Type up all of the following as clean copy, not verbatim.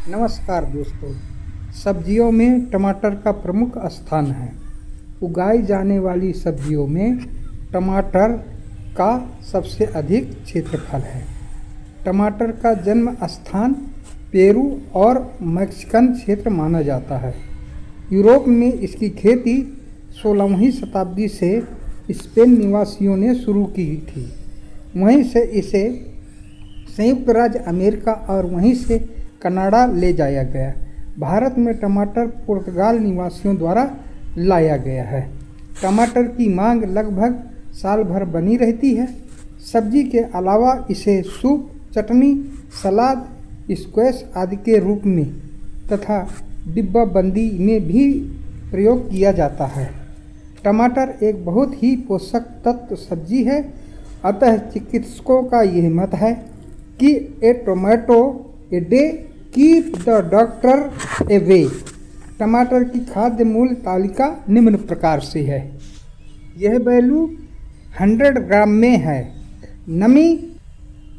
नमस्कार दोस्तों। सब्जियों में टमाटर का प्रमुख स्थान है। उगाई जाने वाली सब्जियों में टमाटर का सबसे अधिक क्षेत्रफल है। टमाटर का जन्म स्थान पेरू और मैक्सिकन क्षेत्र माना जाता है। यूरोप में इसकी खेती 16वीं शताब्दी से स्पेन निवासियों ने शुरू की थी। वहीं से इसे संयुक्त राज्य अमेरिका और वहीं से कनाडा ले जाया गया। भारत में टमाटर पुर्तगाल निवासियों द्वारा लाया गया है। टमाटर की मांग लगभग साल भर बनी रहती है। सब्जी के अलावा इसे सूप, चटनी, सलाद, स्क्वैश आदि के रूप में तथा डिब्बाबंदी में भी प्रयोग किया जाता है। टमाटर एक बहुत ही पोषक तत्व सब्जी है। अतः चिकित्सकों का यह मत है कि a tomato a day keep the doctor away. टमाटर की खाद्य मूल्य तालिका निम्न प्रकार से है। यह वैल्यू 100 ग्राम में है। नमी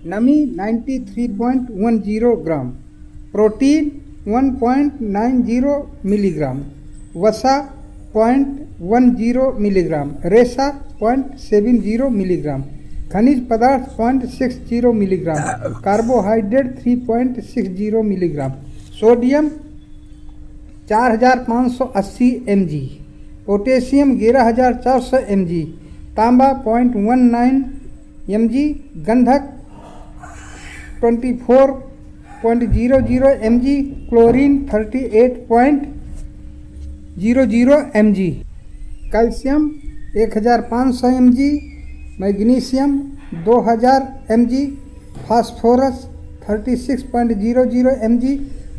93.10 ग्राम, प्रोटीन 1.90 मिलीग्राम, वसा 0.10 मिलीग्राम, रेशा 0.70 मिलीग्राम, खनिज पदार्थ 0.60 milligram, carbohydrate 3.60 milligram, sodium 4580 mg, potassium 11400 mg, तांबा 0.19 mg, गंधक 24.00 mg, chlorine 38.00 mg, calcium 1500 mg, magnesium 2000 mg, phosphorus 36.00 mg,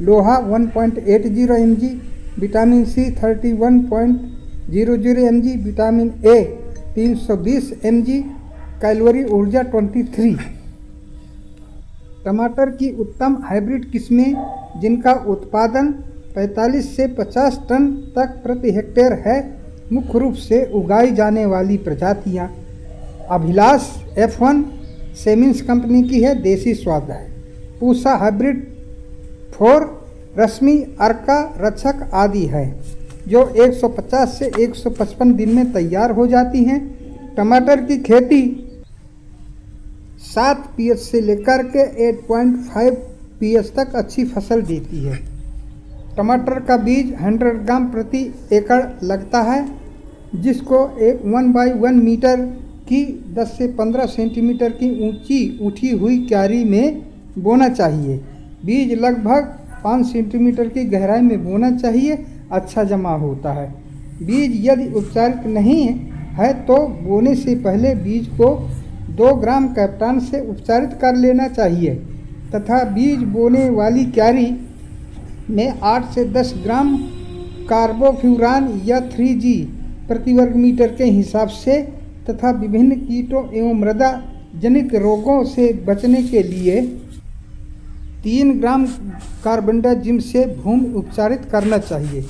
लोहा 1.80 mg, vitamin C 31.00 mg, vitamin A 320 mg, calorie ऊर्जा 23। टमाटर की उत्तम हाइब्रिड किस्में जिनका उत्पादन 45 से 50 टन तक प्रति हेक्टेयर है। मुख्य रूप से उगाई जाने वाली प्रजातियां अभिलाष F1 सेमिन्स कंपनी की है, देसी स्वाद है। पूसा हाइब्रिड 4, रश्मि, अर्का, रक्षक आदि है जो 150 से 155 दिन में तैयार हो जाती हैं। टमाटर की खेती 7 pH से लेकर के 8.5 pH तक अच्छी फसल देती है। टमाटर का बीज 100 ग्राम प्रति एकड़ लगता है, जिसको एक 1x1 मीटर की 10 से 15 सेंटीमीटर की ऊंची उठी हुई क्यारी में बोना चाहिए। बीज लगभग 5 सेंटीमीटर की गहराई में बोना चाहिए। अच्छा जमा होता है। बीज यदि उपचारित नहीं है तो बोने से पहले बीज को 2 ग्राम कैप्टान से उपचारित कर लेना चाहिए तथा बीज बोने वाली क्यारी में 8 से 10 ग्राम कार्बोफ्यूरान या 3G प्रति वर्ग मीटर के हिसाब से तथा विभिन्न कीटों एवं मृदा जनित रोगों से बचने के लिए 3 ग्राम कार्बेंडाजिम से भूमि उपचारित करना चाहिए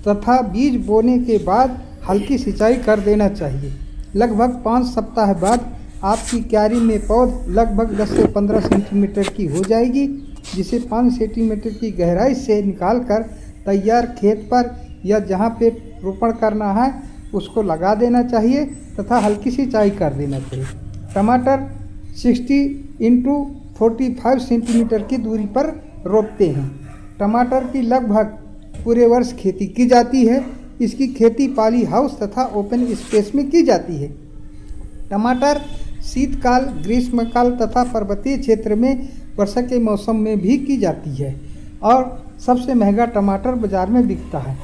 तथा बीज बोने के बाद हल्की सिंचाई कर देना चाहिए। लगभग 5 सप्ताह बाद आपकी क्यारी में पौध लगभग 10 से 15 सेंटीमीटर की हो जाएगी, जिसे 5 सेंटीमीटर की गहराई से निकालकर तैयार खेत पर या जहाँ पे रोपण करना है उसको लगा देना चाहिए तथा हल्की सिंचाई कर देना चाहिए। टमाटर 60x45 सेंटीमीटर की दूरी पर रोपते हैं। टमाटर की लगभग पूरे वर्ष खेती की जाती है। इसकी खेती पॉली हाउस तथा ओपन स्पेस में की जाती है। टमाटर शीतकाल, ग्रीष्मकाल तथा पर्वतीय क्षेत्र में वर्षा के मौसम में भी की जाती है और सबसे महंगा टमाटर बाज़ार में बिकता है।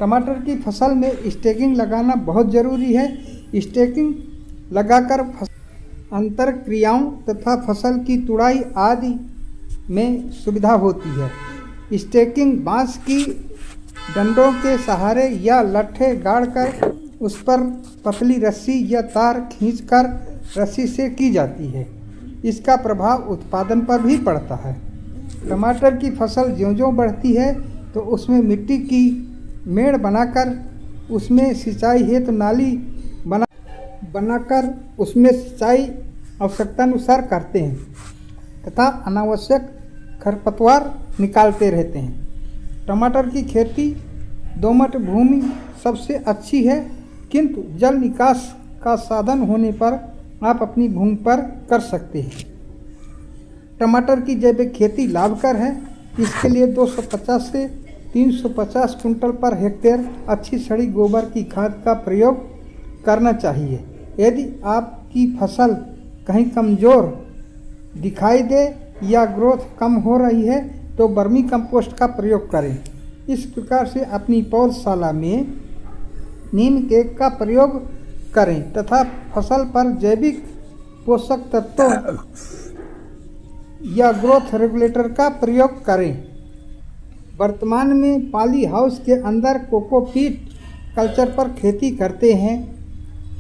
टमाटर की फसल में स्टेकिंग लगाना बहुत ज़रूरी है। स्टेकिंग लगाकर अंतर क्रियाओं तथा फसल की तुड़ाई आदि में सुविधा होती है। स्टेकिंग बांस की डंडों के सहारे या लट्ठे गाड़कर उस पर पतली रस्सी या तार खींचकर रस्सी से की जाती है। इसका प्रभाव उत्पादन पर भी पड़ता है। टमाटर की फसल ज्यों-ज्यों बढ़ती है तो उसमें मिट्टी की मेड़ बनाकर उसमें सिंचाई हेतु नाली बनाकर उसमें सिंचाई आवश्यकतानुसार करते हैं तथा अनावश्यक खरपतवार निकालते रहते हैं। टमाटर की खेती दोमट भूमि सबसे अच्छी है, किंतु जल निकास का साधन होने पर आप अपनी भूमि पर कर सकते हैं। टमाटर की जैविक खेती लाभकर है। इसके लिए 250 से 350 कुंटल पर हेक्टेयर अच्छी सड़ी गोबर की खाद का प्रयोग करना चाहिए। यदि आपकी फसल कहीं कमज़ोर दिखाई दे या ग्रोथ कम हो रही है तो वर्मी कंपोस्ट का प्रयोग करें। इस प्रकार से अपनी पौधशाला में नीम केक का प्रयोग करें तथा फसल पर जैविक पोषक तत्वों या ग्रोथ रेगुलेटर का प्रयोग करें। वर्तमान में पॉली हाउस के अंदर कोकोपीट कल्चर पर खेती करते हैं,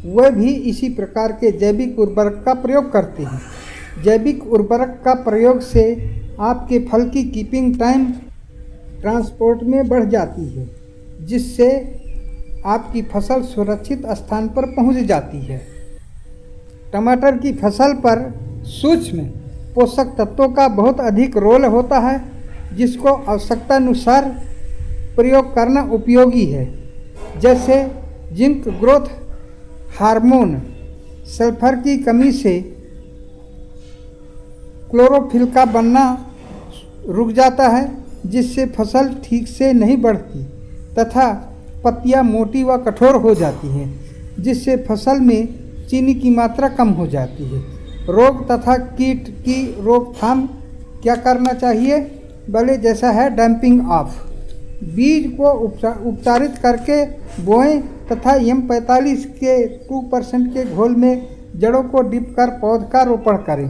वे भी इसी प्रकार के जैविक उर्वरक का प्रयोग करते हैं। जैविक उर्वरक का प्रयोग से आपके फल की कीपिंग टाइम ट्रांसपोर्ट में बढ़ जाती है, जिससे आपकी फसल सुरक्षित स्थान पर पहुंच जाती है। टमाटर की फसल पर सूक्ष्म पोषक तत्वों का बहुत अधिक रोल होता है, जिसको आवश्यकतानुसार प्रयोग करना उपयोगी है, जैसे जिंक ग्रोथ हार्मोन। सल्फर की कमी से क्लोरोफिल का बनना रुक जाता है, जिससे फसल ठीक से नहीं बढ़ती तथा पत्तियां मोटी व कठोर हो जाती हैं, जिससे फसल में चीनी की मात्रा कम हो जाती है। रोग तथा कीट की रोकथाम क्या करना चाहिए? भले जैसा है डंपिंग ऑफ। बीज को उपचारित करके बोएं तथा M45 के 2% के घोल में जड़ों को डिप कर पौध का रोपण करें।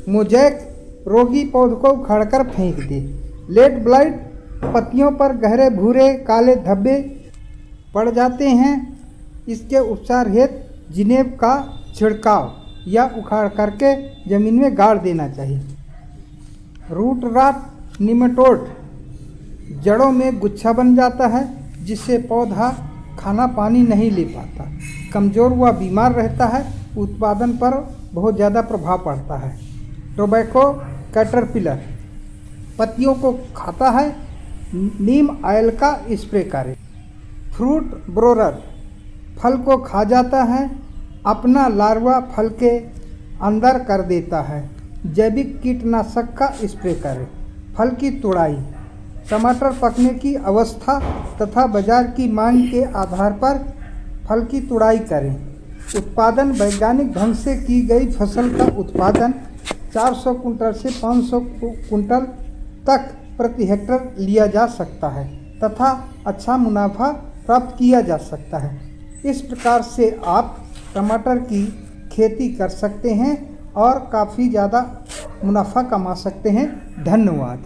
मोजैक रोगी पौध को उखाड़कर फेंक दे। लेट ब्लाइट पत्तियों पर गहरे भूरे काले धब्बे पड़ जाते हैं, इसके उपचार हेतु जिनेब का छिड़काव या उखाड़ करके जमीन में गाड़ देना चाहिए। रूट रॉट निमेटोड जड़ों में गुच्छा बन जाता है, जिससे पौधा खाना पानी नहीं ले पाता, कमज़ोर व बीमार रहता है, उत्पादन पर बहुत ज़्यादा प्रभाव पड़ता है। टोबैको कैटरपिलर पत्तियों को खाता है, नीम ऑयल का स्प्रे करें। फ्रूट ब्रोरर फल को खा जाता है, अपना लार्वा फल के अंदर कर देता है। जैविक कीटनाशक का स्प्रे करें। फल की तुड़ाई टमाटर पकने की अवस्था तथा बाजार की मांग के आधार पर फल की तुड़ाई करें। उत्पादन वैज्ञानिक ढंग से की गई फसल का उत्पादन 400 कुंटल से 500 कुंटल तक प्रति हेक्टेयर लिया जा सकता है तथा अच्छा मुनाफा प्राप्त किया जा सकता है। इस प्रकार से आप टमाटर की खेती कर सकते हैं और काफ़ी ज़्यादा मुनाफा कमा सकते हैं। धन्यवाद।